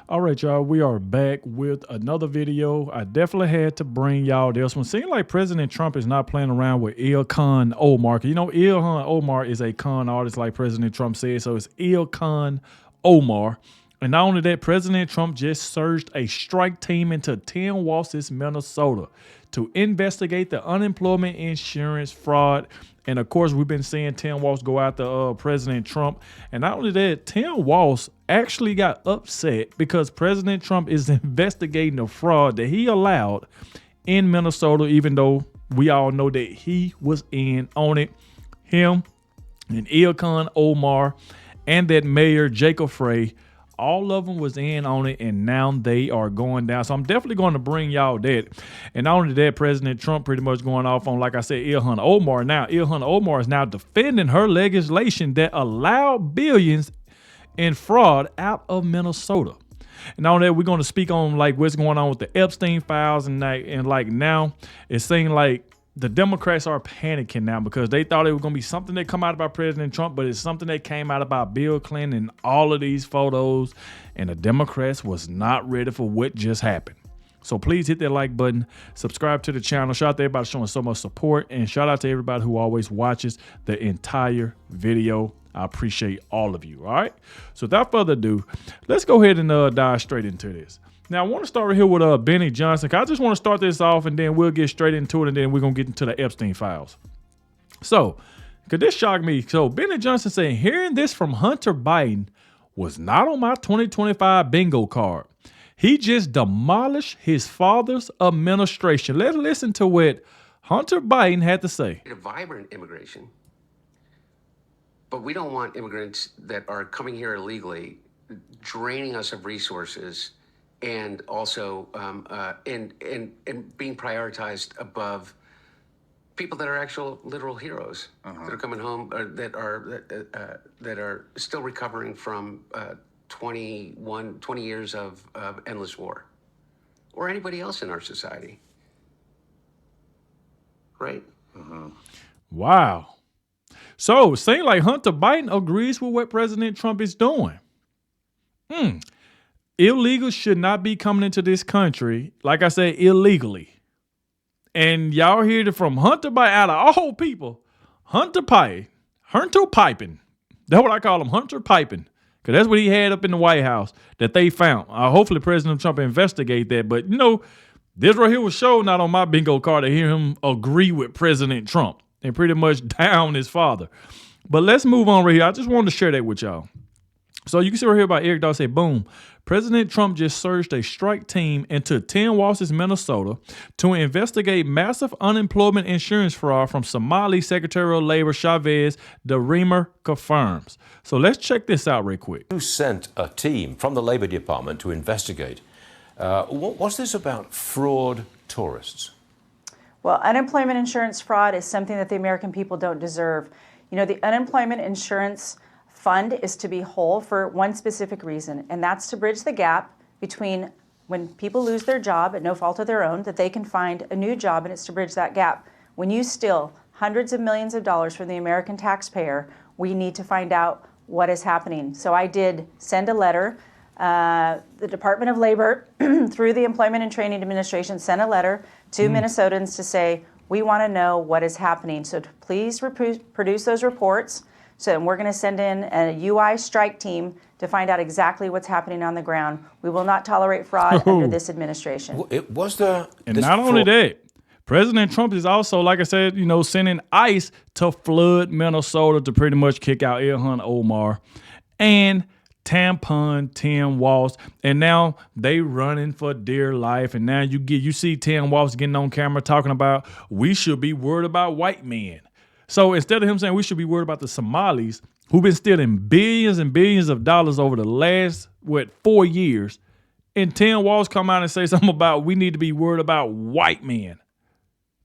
All right, y'all, we are back with another video. I definitely had to bring y'all this one. Seems like President Trump is not playing around with Ilhan Omar. You know, Ilhan Omar is a con artist, like President Trump said, so it's Ilhan Omar. And not only that, President Trump just surged a strike team into 10 Walsis, Minnesota to investigate the unemployment insurance fraud. And of course, we've been seeing 10 Walls go after President Trump. And not only that, 10 Walls actually got upset because President Trump is investigating the fraud that he allowed in Minnesota, even though we all know that he was in on it. Him and Ilhan Omar and that mayor, Jacob Frey, all of them was in on it, and now they are going down. So I'm definitely going to bring y'all that. And not only that, President Trump pretty much going off on, like I said, Ilhan Omar. Now, Ilhan Omar is now defending her legislation that allowed billions in fraud out of Minnesota. And not only that, we're going to speak on like what's going on with the Epstein files, and like now it seems like the Democrats are panicking now because they thought it was going to be something that come out about President Trump, but it's something that came out about Bill Clinton and all of these photos, and the Democrats was not ready for what just happened. So please hit that like button, subscribe to the channel. Shout out to everybody showing so much support, and shout out to everybody who always watches the entire video. I appreciate all of you. All right. So without further ado, let's go ahead and dive straight into this. Now, I want to start right here with Benny Johnson. I just want to start this off, and then we'll get straight into it, and then we're going to get into the Epstein files. So, because this shocked me. So, Benny Johnson saying, hearing this from Hunter Biden was not on my 2025 bingo card. He just demolished his father's administration. Let's listen to what Hunter Biden had to say. A vibrant immigration, but we don't want immigrants that are coming here illegally, draining us of resources, and also and being prioritized above people that are actual literal heroes that are coming home, or that are still recovering from 20 years of endless war, or anybody else in our society, right? Wow. So saying like Hunter Biden agrees with what President Trump is doing. Illegals should not be coming into this country, like I said, illegally. And y'all hear it from Hunter Biden, out of all people, Hunter Piping. That's what I call him, Hunter Piping. Because that's what he had up in the White House that they found. Hopefully President Trump investigate that. But, you know, this right here was shown not on my bingo card to hear him agree with President Trump and pretty much down his father. But let's move on right here. I just wanted to share that with y'all. So you can see right here about Eric Dawes say, boom, President Trump just surged a strike team into 10 Walsis, Minnesota to investigate massive unemployment insurance fraud from Somali Secretary of Labor Chavez. The Reamer confirms. So let's check this out real quick. You sent a team from the Labor Department to investigate. What's this about fraud tourists? Well, unemployment insurance fraud is something that the American people don't deserve. You know, the unemployment insurance fund is to be whole for one specific reason, and that's to bridge the gap between when people lose their job at no fault of their own, that they can find a new job, and it's to bridge that gap. When you steal hundreds of millions of dollars from the American taxpayer, we need to find out what is happening. So I did send a letter. The Department of Labor, through the Employment and Training Administration, sent a letter to Minnesotans to say, we want to know what is happening. So please produce those reports. So we're going to send in a UI strike team to find out exactly what's happening on the ground. We will not tolerate fraud under this administration. Was there? And not only that, President Trump is also, like I said, you know, sending ICE to flood Minnesota to pretty much kick out Ilhan Omar and tampon 10 Walls. And now they running for dear life. And now you see 10 Walls getting on camera talking about we should be worried about white men. So instead of him saying we should be worried about the Somalis who've been stealing billions and billions of dollars over the last, 4 years, and 10 Walls come out and say something about we need to be worried about white men.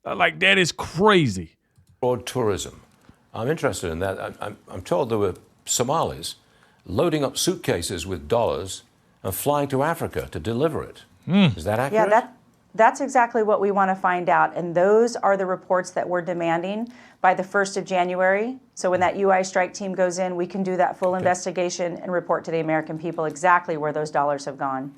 Like, that is crazy. Fraud tourism. I'm interested in that. I'm told there were Somalis loading up suitcases with dollars and flying to Africa to deliver it. Is that accurate? Yeah, That's exactly what we want to find out. And those are the reports that we're demanding by the 1st of January. So when that UI strike team goes in, we can do that full investigation and report to the American people exactly where those dollars have gone.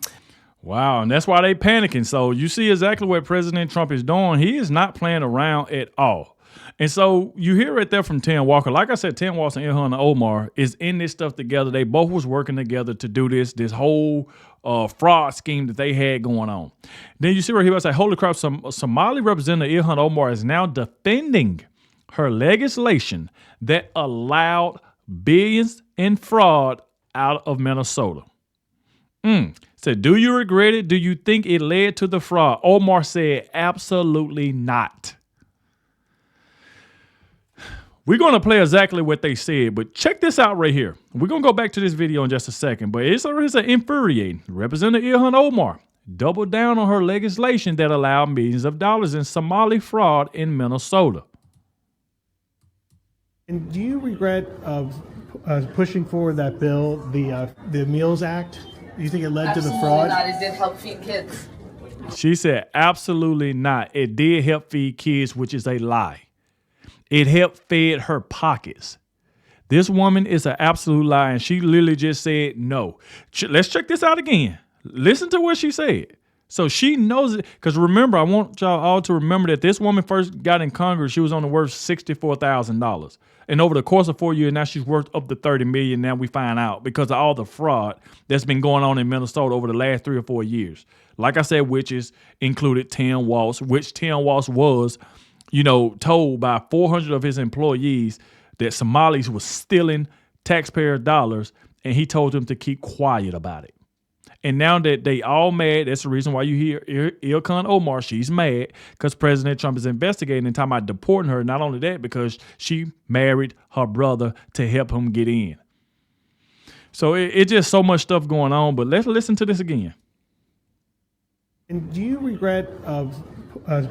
Wow, and that's why they panicking. So you see exactly what President Trump is doing. He is not playing around at all. And so you hear it there from Tim Walker. Like I said, Tim Walker and Ilhan Omar is in this stuff together. They both was working together to do this whole fraud scheme that they had going on. Then you see where he was like, holy crap, Somali Representative Ilhan Omar is now defending her legislation that allowed billions in fraud out of Minnesota. Said, do you regret it? Do you think it led to the fraud? Omar said, absolutely not. We're going to play exactly what they said, but check this out right here. We're going to go back to this video in just a second, but it's infuriating. Representative Ilhan Omar doubled down on her legislation that allowed millions of dollars in Somali fraud in Minnesota. And do you regret pushing forward that bill, the Meals Act? Do you think it led to the fraud? Absolutely not. It did help feed kids. She said, absolutely not. It did help feed kids, which is a lie. It helped feed her pockets. This woman is an absolute lie, and she literally just said no. Let's check this out again. Listen to what she said. So she knows it, because remember, I want y'all all to remember that this woman first got in Congress, she was only worth $64,000. And over the course of 4 years, now she's worth up to $30 million. Now we find out because of all the fraud that's been going on in Minnesota over the last 3 or 4 years. Like I said, which is included Tim Walz, which Tim Walz was, told by 400 of his employees that Somalis was stealing taxpayer dollars, and he told them to keep quiet about it. And now that they all mad, that's the reason why you hear Ilhan Omar, she's mad because President Trump is investigating and talking about deporting her. Not only that, because she married her brother to help him get in. So it's just so much stuff going on, but let's listen to this again. And do you regret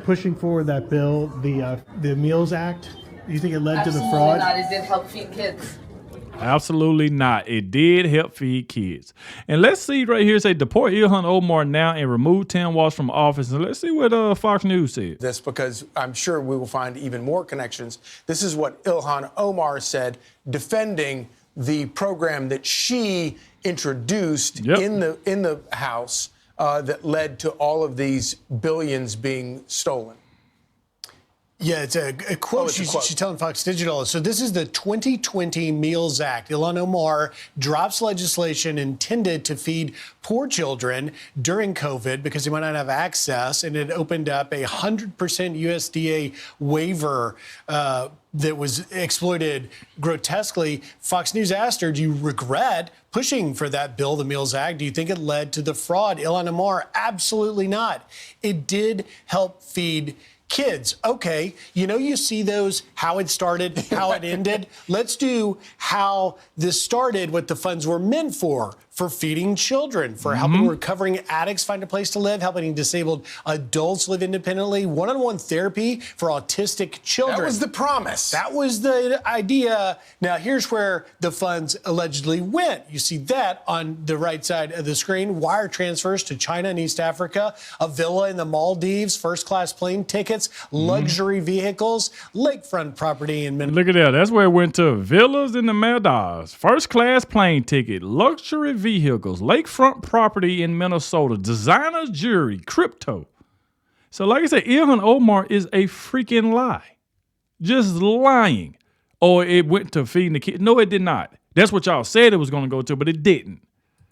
pushing forward that bill, the Meals Act? Do you think it led to the fraud? Absolutely not. It did help feed kids. Absolutely not. It did help feed kids. And let's see right here, say deport Ilhan Omar now and remove Tim Walz from office. And let's see what Fox News said. This because I'm sure we will find even more connections. This is what Ilhan Omar said, defending the program that she introduced in the House that led to all of these billions being stolen. Yeah, it's a quote. She's telling Fox Digital. So this is the 2020 Meals Act. Ilhan Omar drops legislation intended to feed poor children during COVID because they might not have access, and it opened up a 100% USDA waiver that was exploited grotesquely. Fox News asked her, do you regret pushing for that bill, the Meals Act? Do you think it led to the fraud? Ilhan Omar, absolutely not. It did help feed kids. Okay, you see those, how it started, how it ended. Let's do how this started, what the funds were meant for feeding children, for helping recovering addicts find a place to live, helping disabled adults live independently, one-on-one therapy for autistic children. That was the promise. That was the idea. Now, here's where the funds allegedly went. You see that on the right side of the screen. Wire transfers to China and East Africa, a villa in the Maldives, first-class plane tickets, luxury vehicles, lakefront property in Minnesota. Look at that. That's where it went to. Villas in the Maldives, first-class plane ticket, luxury vehicles, lakefront property in Minnesota, designer jewelry, crypto. So like I said, Ilhan Omar is a freaking lie. Just lying. Or it went to feeding the kids. No, it did not. That's what y'all said it was going to go to, but it didn't.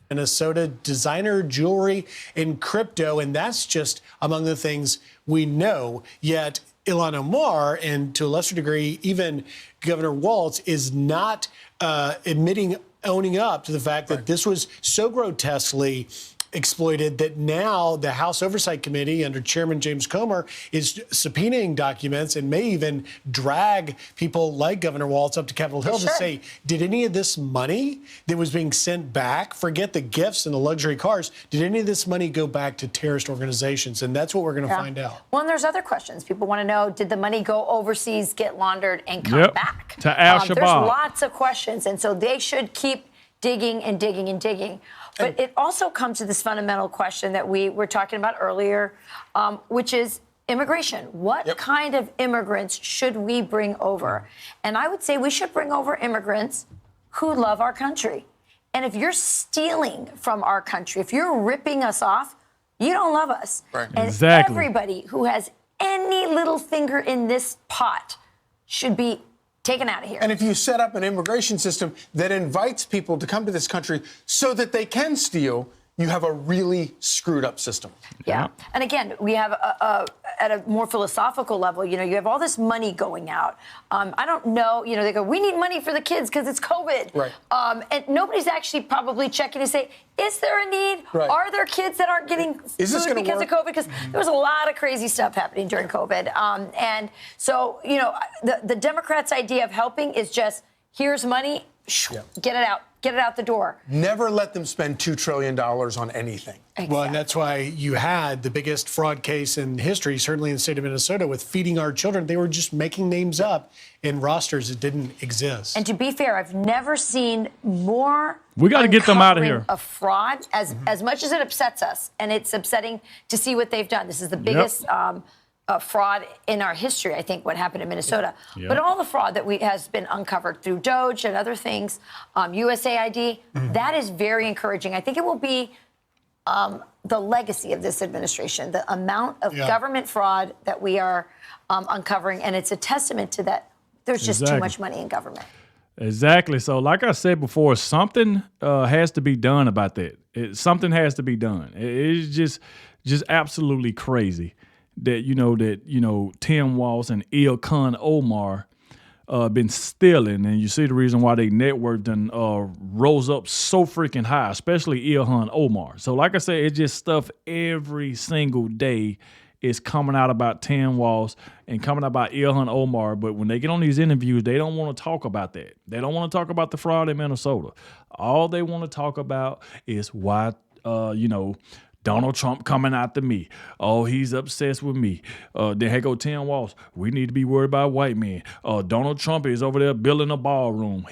Minnesota, designer jewelry and crypto, and that's just among the things we know. Yet Ilhan Omar, and to a lesser degree, even Governor Walz, is not owning up to the fact that this was so grotesquely exploited that now the House Oversight Committee under Chairman James Comer is subpoenaing documents and may even drag people like Governor Walz up to Capitol Hill to say, did any of this money that was being sent back, forget the gifts and the luxury cars, did any of this money go back to terrorist organizations? And that's what we're going to find out. Well, and there's other questions. People want to know, did the money go overseas, get laundered, and come back? To Al-Shabaab. There's lots of questions, and so they should keep digging and digging and digging. But it also comes to this fundamental question that we were talking about earlier, which is immigration. What kind of immigrants should we bring over? And I would say we should bring over immigrants who love our country. And if you're stealing from our country, if you're ripping us off, you don't love us. Right. And everybody who has any little finger in this pot should be taken out of here. And if you set up an immigration system that invites people to come to this country so that they can steal, you have a really screwed up system. Yeah. And again, we have at a more philosophical level, you have all this money going out. I don't know, they go, we need money for the kids because it's COVID. Right. And nobody's actually probably checking to say, is there a need? Right. Are there kids that aren't getting food because of COVID? Because there was a lot of crazy stuff happening during COVID. And so, the Democrats' idea of helping is just, here's money, get it out. Get it out the door. Never let them spend $2 trillion on anything. Exactly. Well, and that's why you had the biggest fraud case in history, certainly in the state of Minnesota, with feeding our children. They were just making names up in rosters that didn't exist. And to be fair, I've never seen more. We got to get them out of here. Of fraud, as much as it upsets us, and it's upsetting to see what they've done. This is the biggest fraud in our history, I think, what happened in Minnesota. But all the fraud that has been uncovered through Doge and other things, USAID, that is very encouraging. I think it will be the legacy of this administration, the amount of government fraud that we are uncovering, and it's a testament to that. There's just too much money in government. Exactly. So like I said before, something has to be done about that. Something has to be done. It's just absolutely crazy that, Tim Walz and Ilhan Omar been stealing. And you see the reason why they network done rose up so freaking high, especially Ilhan Omar. So like I said, it's just stuff every single day is coming out about Tim Walz and coming out about Ilhan Omar. But when they get on these interviews, they don't want to talk about that. They don't want to talk about the fraud in Minnesota. All they want to talk about is why, Donald Trump coming after me. Oh, he's obsessed with me. Then here go Tim Walz. We need to be worried about white men. Donald Trump is over there building a ballroom.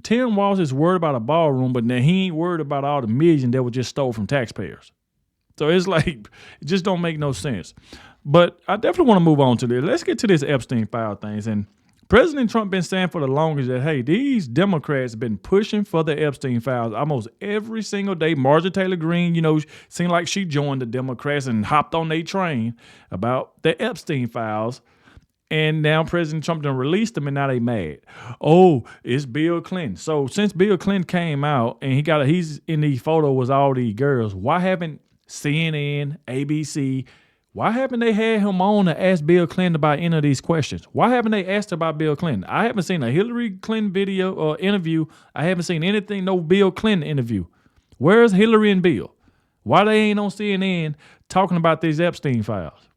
Tim Walz is worried about a ballroom, but then he ain't worried about all the millions that were just stole from taxpayers. So it's like, it just don't make no sense. But I definitely want to move on to this. Let's get to this Epstein file things. And President Trump been saying for the longest that, hey, these Democrats have been pushing for the Epstein files almost every single day. Marjorie Taylor Greene, seemed like she joined the Democrats and hopped on their train about the Epstein files. And now President Trump done released them, and now they mad. Oh, it's Bill Clinton. So since Bill Clinton came out and he's in the photo with all these girls, why haven't CNN, ABC, why haven't they had him on to ask Bill Clinton about any of these questions? Why haven't they asked about Bill Clinton? I haven't seen a Hillary Clinton video or interview. I haven't seen anything, no Bill Clinton interview. Where's Hillary and Bill? Why they ain't on CNN talking about these Epstein files?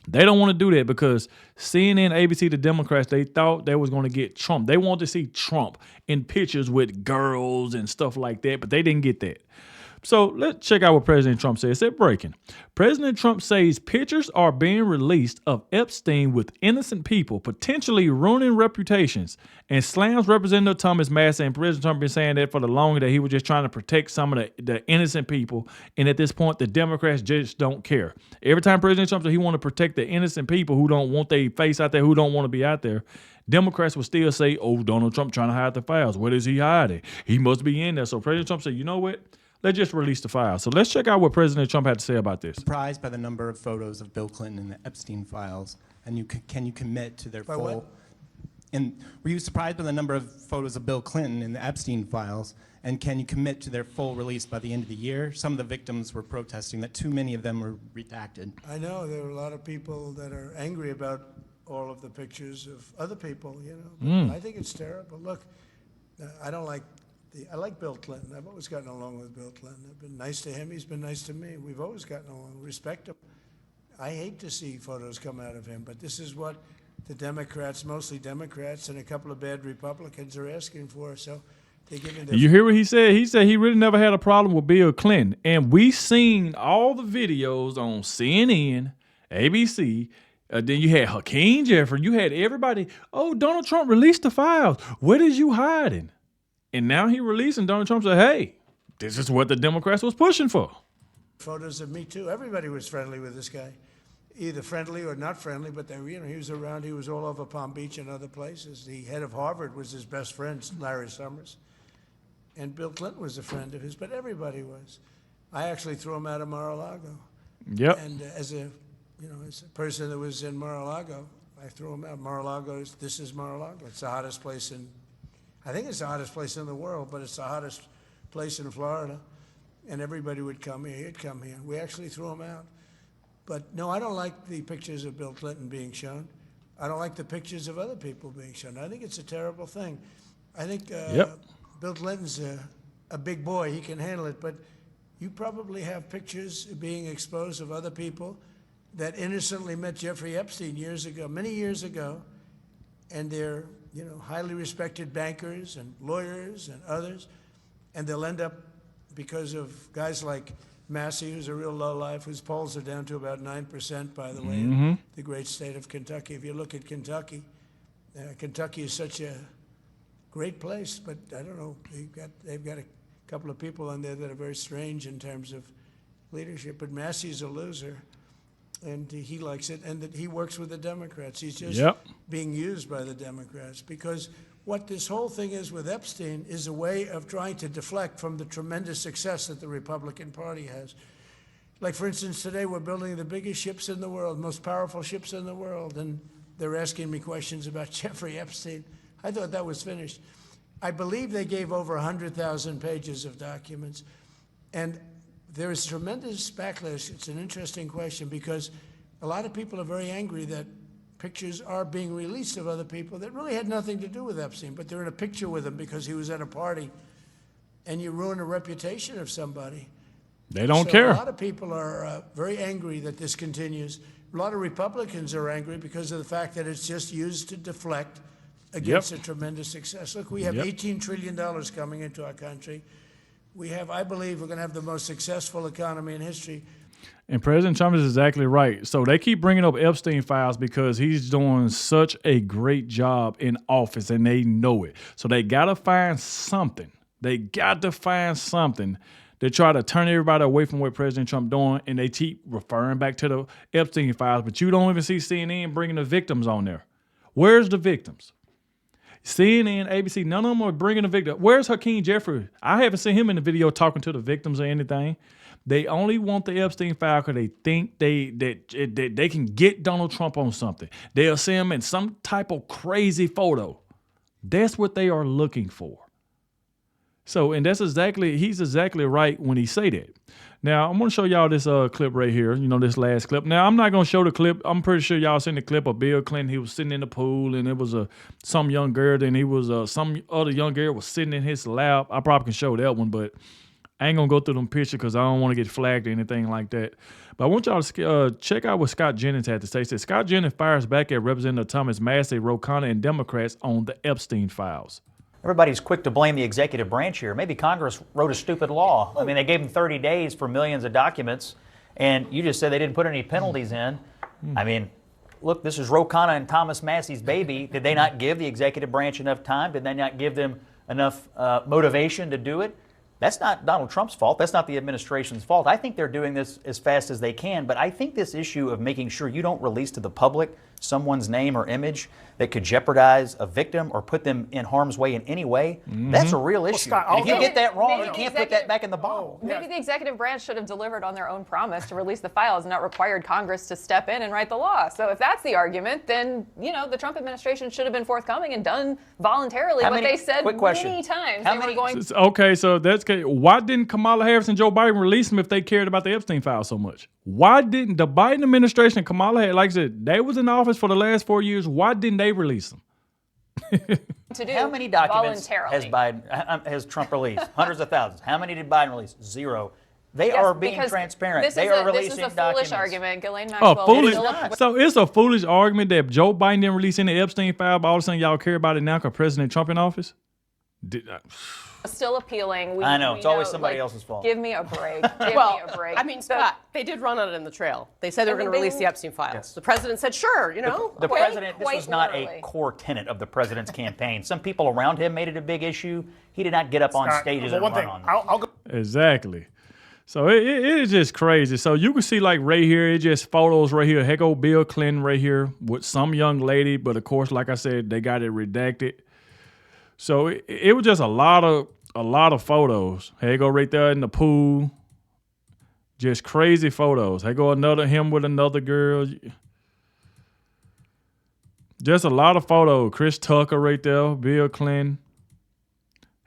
They don't want to do that because CNN, ABC, the Democrats, they thought they was going to get Trump. They wanted to see Trump in pictures with girls and stuff like that, but they didn't get that. So let's check out what President Trump said. It said breaking. President Trump says pictures are being released of Epstein with innocent people, potentially ruining reputations, and slams Representative Thomas Massie. And President Trump been saying that for the longest, that he was just trying to protect some of the innocent people. And at this point, the Democrats just don't care. Every time President Trump said he want to protect the innocent people who don't want their face out there, who don't want to be out there, Democrats will still say, oh, Donald Trump trying to hide the files. What is he hiding? He must be in there. So President Trump said, you know what? Let's just release the file. So let's check out what President Trump had to say about this. Surprised by the number of photos of Bill Clinton in the Epstein files, and can you commit to their By full? what? And were you surprised by the number of photos of Bill Clinton in the Epstein files, and can you commit to their full release by the end of the year? Some of the victims were protesting that too many of them were redacted. I know there are a lot of people that are angry about all of the pictures of other people. I think it's terrible. Look, I don't like. I like Bill Clinton. I've always gotten along with Bill Clinton. I've been nice to him. He's been nice to me. We've always gotten along. Respect him. I hate to see photos come out of him, but this is what the Democrats, mostly Democrats, and a couple of bad Republicans are asking for. So they're giving their. You hear what he said? He said he really never had a problem with Bill Clinton. And we seen all the videos on CNN, ABC. Then you had Hakeem Jeffrey. You had everybody. Oh, Donald Trump released the files. What is you hiding? And now he released, and Donald Trump said, hey, this is what the Democrats was pushing for. Photos of Me Too. Everybody was friendly with this guy, either friendly or not friendly, but they, he was around. He was all over Palm Beach and other places. The head of Harvard was his best friend, Larry Summers. And Bill Clinton was a friend of his, but everybody was. I actually threw him out of Mar-a-Lago. Yep. And as a person that was in Mar-a-Lago, I threw him out. Mar-a-Lago, this is Mar-a-Lago. It's the hottest place I think it's the hottest place in the world, but it's the hottest place in Florida. And everybody would come here, he'd come here. We actually threw him out. But no, I don't like the pictures of Bill Clinton being shown. I don't like the pictures of other people being shown. I think it's a terrible thing. I think Bill Clinton's a big boy, he can handle it, but you probably have pictures being exposed of other people that innocently met Jeffrey Epstein years ago, many years ago, and they're highly respected bankers and lawyers and others, and they'll end up, because of guys like Massey, who's a real lowlife, whose polls are down to about 9%, by the way, in the great state of Kentucky. If you look at Kentucky, Kentucky is such a great place, but I don't know, they've got a couple of people on there that are very strange in terms of leadership, but Massey's a loser, and he likes it, and that he works with the Democrats. He's just being used by the Democrats, because what this whole thing is with Epstein is a way of trying to deflect from the tremendous success that the Republican Party has. Like, for instance, today we're building the biggest ships in the world, most powerful ships in the world, and they're asking me questions about Jeffrey Epstein. I thought that was finished. I believe they gave over 100,000 pages of documents, and there is tremendous backlash. It's an interesting question, because a lot of people are very angry that pictures are being released of other people that really had nothing to do with Epstein, but they're in a picture with him because he was at a party, and you ruin a reputation of somebody. They don't care. A lot of people are very angry that this continues. A lot of Republicans are angry because of the fact that it's just used to deflect against a tremendous success. Look, we have $18 trillion coming into our country. We have, I believe, we're going to have the most successful economy in history. And President Trump is exactly right. So they keep bringing up Epstein files because he's doing such a great job in office, and they know it. So they got to find something. They got to find something to try to turn everybody away from what President Trump doing, and they keep referring back to the Epstein files, but you don't even see CNN bringing the victims on there. Where's the victims? CNN, ABC, none of them are bringing the victim. Where's Hakeem Jeffrey? I haven't seen him in the video talking to the victims or anything. They only want the Epstein file because they think they can get Donald Trump on something. They'll see him in some type of crazy photo. That's what they are looking for. So, and he's exactly right when he say that. Now, I'm going to show y'all this clip right here, this last clip. Now, I'm not going to show the clip. I'm pretty sure y'all seen the clip of Bill Clinton. He was sitting in the pool, and it was some young girl, and he was some other young girl was sitting in his lap. I probably can show that one, but I ain't going to go through them pictures because I don't want to get flagged or anything like that. But I want y'all to check out what Scott Jennings had to say. He said, Scott Jennings fires back at Representative Thomas Massey, Ro Khanna, and Democrats on the Epstein files. Everybody's quick to blame the executive branch here. Maybe Congress wrote a stupid law. I mean, they gave them 30 days for millions of documents, and you just said they didn't put any penalties in. I mean, look, this is Ro Khanna and Thomas Massey's baby. Did they not give the executive branch enough time? Did they not give them enough motivation to do it? That's not Donald Trump's fault. That's not the administration's fault. I think they're doing this as fast as they can, but I think this issue of making sure you don't release to the public someone's name or image that could jeopardize a victim or put them in harm's way in any way, that's a real issue. Scott, and if you get that wrong, you can't put that back in the bottle. Maybe the executive branch should have delivered on their own promise to release the files and not required Congress to step in and write the law. So if that's the argument, then, the Trump administration should have been forthcoming and done voluntarily what they said many times they were going to. Okay, so why didn't Kamala Harris and Joe Biden release them if they cared about the Epstein file so much? Why didn't the Biden administration and Kamala Harris, like I said, they was in office for the last 4 years, why didn't they release them? To do how many documents has Trump released? Hundreds of thousands. How many did Biden release? Zero. They are being transparent. They are releasing documents. This is a foolish argument. Ghislaine Maxwell. So it's a foolish argument that Joe Biden didn't release any Epstein file, but all of a sudden y'all care about it now because President Trump in office? Still appealing. I know, it's always somebody else's fault. Give me a break. Give me a break. I mean, Scott, they did run on it in the trail. They said they were going to release the Epstein files. Yes. The president said, sure, you know. The president, this was not literally. a core tenet of the president's campaign. Some people around him made it a big issue. He did not get up on stages and run on them. I'll go. Exactly. So it is just crazy. So you can see like right here, it just photos right here. Heck, old Bill Clinton right here with some young lady, but of course, like I said, they got it redacted. So it was just a lot of photos. Here you go right there in the pool. Just crazy photos. Here go him with another girl. Just a lot of photos. Chris Tucker right there, Bill Clinton.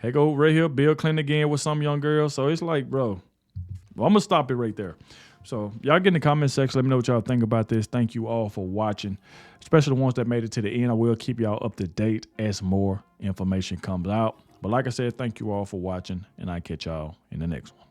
Here go right here, Bill Clinton again with some young girl. So it's like, bro. Well, I'm going to stop it right there. So y'all get in the comment section. Let me know what y'all think about this. Thank you all for watching, especially the ones that made it to the end. I will keep y'all up to date as more information comes out. But like I said, thank you all for watching, and I'll catch y'all in the next one.